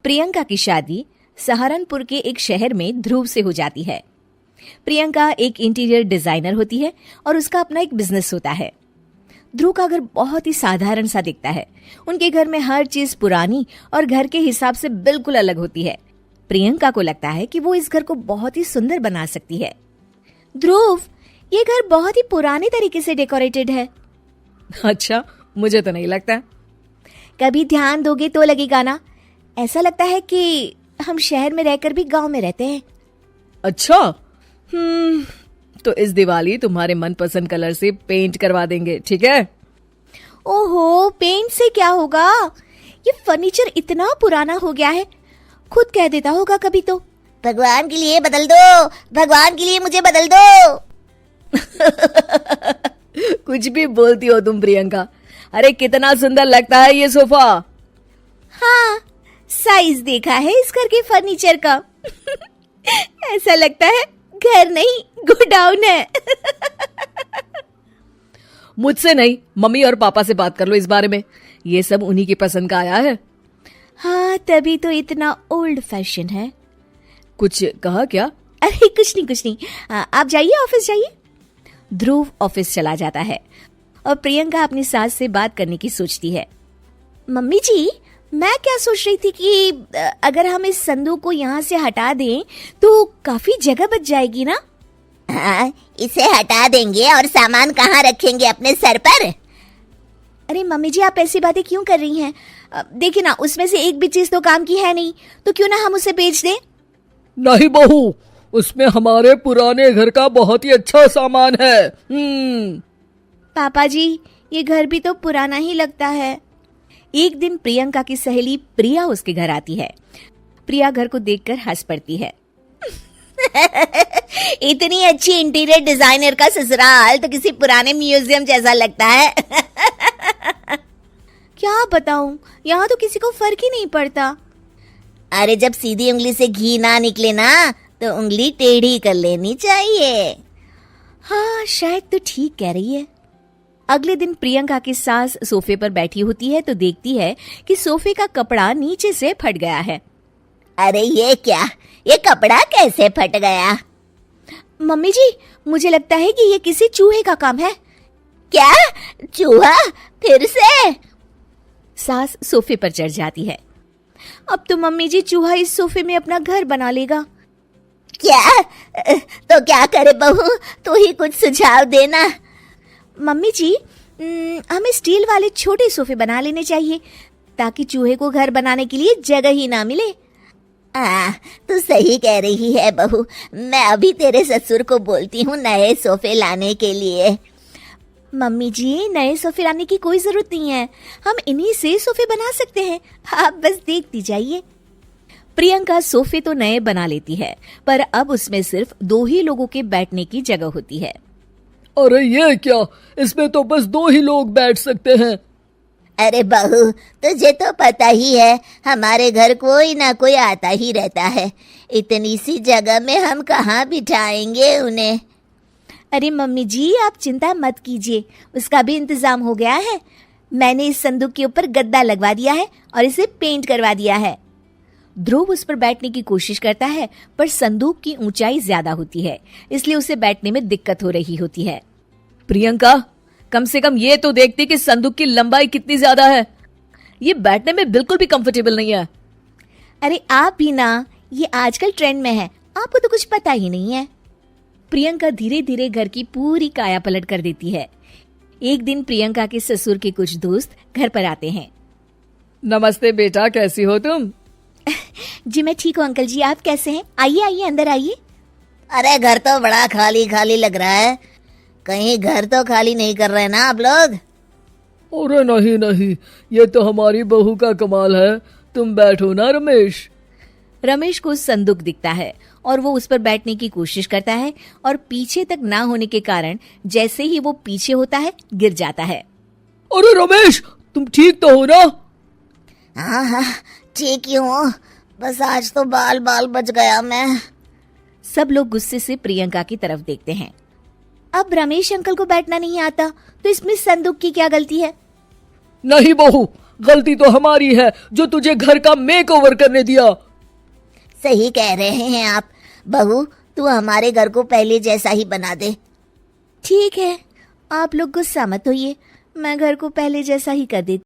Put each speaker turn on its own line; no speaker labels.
प्रियंका की शादी सहारनपुर के एक शहर में ध्रुव से हो जाती है। प्रियंका एक इंटीरियर डिजाइनर होती है और उसका अपना एक बिजनेस होता है। ध्रुव का घर बहुत ही साधारण सा दिखता है। उनके घर में हर चीज पुरानी और घर के हिसाब से बिल्कुल अलग होती है। प्रियंका को लगता है कि वो इस घर को बहुत ही सुंदर बना सकती है। ध्रुव, ये घर बहुत ही पुराने तरीके से डेकोरेटेड है।
अच्छा, मुझे तो नहीं लगता।
कभी ध्यान दोगे तो लगेगा ना। ऐसा लगता है कि हम शहर में रहकर भी गांव में रहते हैं।
अच्छा, तो इस दिवाली तुम्हारे मनपसंद कलर से पेंट करवा देंगे, ठीक है?
ओहो, पेंट से क्या होगा? ये फर्नीचर इतना पुराना हो गया है, खुद कह देता होगा कभी तो,
भगवान के लिए बदल दो, भगवान के लिए मुझे बदल दो।
कुछ भी बोलती हो तुम प्रियंका। अरे कितना सुंदर लगता है ये सोफा।
हाँ, साइज देखा है इस घर के फर्नीचर का। ऐसा लगता है घर नहीं गोडाउन है।
मुझसे नहीं, मम्मी और पापा से बात कर लो इस बारे में। ये सब उन्हीं की पसंद का आया है।
हाँ, तभी तो इतना ओल्ड फैशन है।
कुछ कहा क्या?
अरे कुछ नहीं। आप जाइए, ऑफिस जाइए। ध्रुव ऑफिस चला जाता है और प्रियंका अपनी सास से बात करने की सोचती है। मम्मी जी, मैं क्या सोच रही थी कि अगर हम इस संदूक को यहाँ से हटा दें तो काफी जगह बच जाएगी ना।
हाँ, इसे हटा देंगे और सामान कहाँ रखेंगे? अपने सर पर?
अरे मम्मी जी, आप ऐसी बातें क्यों कर रही हैं? देखिए ना, उसमें से एक भी चीज तो काम की है नहीं, तो क्यों ना हम उसे बेच दें।
नहीं बहू, उसमें हमारे पुराने घर का बहुत ही अच्छा सामान है।
पापा जी, ये घर भी तो पुराना ही लगता है। एक दिन प्रियंका की सहेली प्रिया उसके घर आती है। प्रिया घर को देखकर हंस पड़ती है।
इतनी अच्छी इंटीरियर डिजाइनर का ससुराल तो किसी पुराने म्यूजियम जैसा लगता है।
क्या बताऊं, यहाँ तो किसी को फर्क ही नहीं पड़ता।
अरे जब सीधी उंगली से घी ना निकले ना, तो उंगली टेढ़ी कर लेनी चाहिए।
हाँ, शायद तो ठीक कह रही है। अगले दिन प्रियंका की सास सोफे पर बैठी होती है तो देखती है कि सोफे का कपड़ा नीचे से फट गया है।
अरे ये क्या? ये कपड़ा कैसे फट गया?
मम्मी जी, मुझे लगता है कि ये किसी चूहे का काम है।
क्या? चूहा? फिर से?
सास सोफे पर चढ़ जाती है। अब तो मम्मी जी चूहा इस सोफे में अपना घर बना लेगा।
क्या? तो क्या करे बहू, तू ही कुछ सुझाव देना।
मम्मी जी, हमें स्टील वाले छोटे सोफे बना लेने चाहिए ताकि चूहे को घर बनाने के लिए जगह ही ना मिले।
तू सही कह रही है बहू। मैं अभी तेरे ससुर को बोलती हूँ नए सोफे लाने के लिए।
मम्मी जी, नए सोफे लाने की कोई जरूरत नहीं है, हम इन्हीं से सोफे बना सकते हैं। आप बस देखती जाइए। प्रियंका सोफे तो नए बना लेती है, पर अब उसमें सिर्फ 2 ही लोगों के बैठने की जगह होती है।
अरे ये क्या? इसमें तो बस 2 ही लोग बैठ सकते हैं।
अरे बहू, तुझे तो पता ही है, हमारे घर कोई ना कोई आता ही रहता है। इतनी सी जगह में हम कहाँ बिठाएंगे उन्हें?
अरे मम्मी जी, आप चिंता मत कीजिए, उसका भी इंतजाम हो गया है। मैंने इस संदूक के ऊपर गद्दा लगवा दिया है और इसे पेंट करवा दिया है। ध्रुव उस पर बैठने की कोशिश करता है, पर संदूक की ऊंचाई ज्यादा होती है, इसलिए उसे बैठने में दिक्कत हो रही होती है।
प्रियंका, कम से कम ये तो देखती कि संदूक की लंबाई कितनी ज्यादा है। ये बैठने में बिल्कुल भी कंफर्टेबल नहीं है।
अरे आप भी ना, ये आजकल ट्रेंड में है, आपको तो कुछ पता ही नहीं है। प्रियंका धीरे धीरे घर की पूरी काया पलट कर देती है। एक दिन प्रियंका के ससुर के कुछ दोस्त घर पर आते हैं।
नमस्ते बेटा, कैसी हो तुम?
जी मैं ठीक हूँ अंकल जी, आप कैसे हैं? आइए आइए, अंदर आइए।
अरे घर तो बड़ा खाली खाली लग रहा है। कहीं घर तो खाली नहीं कर रहे ना आप लोग?
अरे नहीं, ये तो हमारी बहू का कमाल है। तुम बैठो ना रमेश।
रमेश को संदूक दिखता है और वो उस पर बैठने की कोशिश करता है और पीछे तक ना होने के कारण जैसे ही वो पीछे होता है गिर जाता है।
अरे रमेश, तुम ठीक तो हो ना?
हाँ, ठीक ही हूँ, बस आज तो बाल बच गया मैं।
सब लोग गुस्से से प्रियंका की तरफ देखते हैं। अब रमेश अंकल को बैठना नहीं आता तो इसमें संदूक की क्या गलती है?
नहीं बहू, गलती तो हमारी है जो तुझे घर का मेकओवर करने दिया।
सही कह रहे हैं आप। बहू, तू हमारे घर को पहले जैसा ही बना दे।
ठीक है, आप लोग गुस्सा मत होइए, मैं घर को पहले जैसा ही कर देती